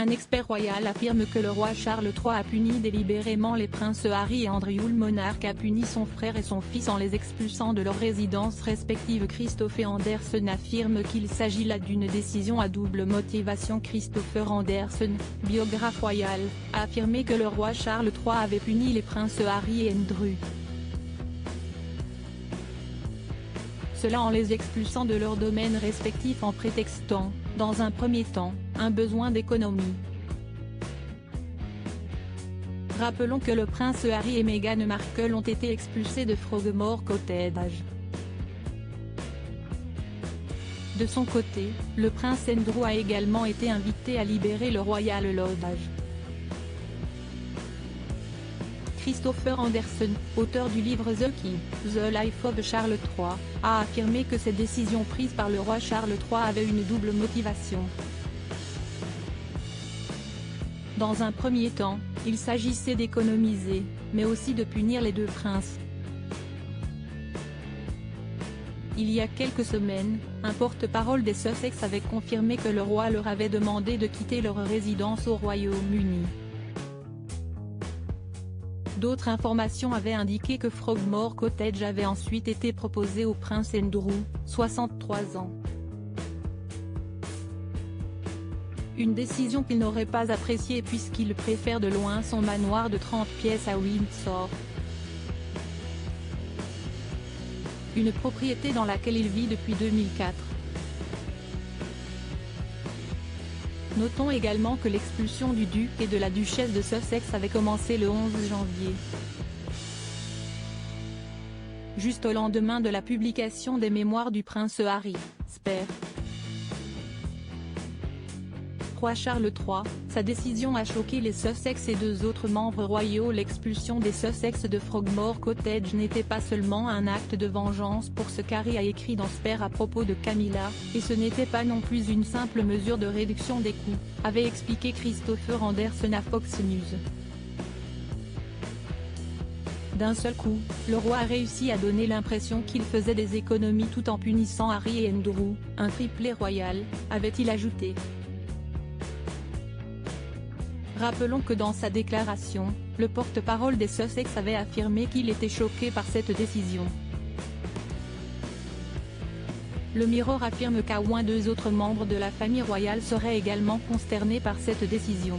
Un expert royal affirme que le roi Charles III a puni délibérément les princes Harry et Andrew. Le monarque a puni son frère et son fils en les expulsant de leurs résidences respectives. Christopher Anderson affirme qu'il s'agit là d'une décision à double motivation. Christopher Anderson, biographe royal, a affirmé que le roi Charles III avait puni les princes Harry et Andrew. Cela en les expulsant de leurs domaines respectifs en prétextant, dans un premier temps, un besoin d'économie. Rappelons que le prince Harry et Meghan Markle ont été expulsés de Frogmore Cottage. De son côté, le prince Andrew a également été invité à libérer le Royal Lodge. Christopher Anderson, auteur du livre The Key, The Life of Charles III, a affirmé que ces décisions prises par le roi Charles III avaient une double motivation. Dans un premier temps, il s'agissait d'économiser, mais aussi de punir les deux princes. Il y a quelques semaines, un porte-parole des Sussex avait confirmé que le roi leur avait demandé de quitter leur résidence au Royaume-Uni. D'autres informations avaient indiqué que Frogmore Cottage avait ensuite été proposé au prince Andrew, 63 ans. Une décision qu'il n'aurait pas appréciée puisqu'il préfère de loin son manoir de 30 pièces à Windsor. Une propriété dans laquelle il vit depuis 2004. Notons également que l'expulsion du duc et de la duchesse de Sussex avait commencé le 11 janvier. Juste au lendemain de la publication des mémoires du prince Harry, Spare. Roi Charles III, sa décision a choqué les Sussex et deux autres membres royaux. L'expulsion des Sussex de Frogmore Cottage n'était pas seulement un acte de vengeance pour ce qu'Harry a écrit dans Spare à propos de Camilla, et ce n'était pas non plus une simple mesure de réduction des coûts, avait expliqué Christopher Anderson à Fox News. D'un seul coup, le roi a réussi à donner l'impression qu'il faisait des économies tout en punissant Harry et Andrew, un triplet royal, avait-il ajouté. Rappelons que dans sa déclaration, le porte-parole des Sussex avait affirmé qu'il était choqué par cette décision. Le Mirror affirme qu'au moins deux autres membres de la famille royale seraient également consternés par cette décision.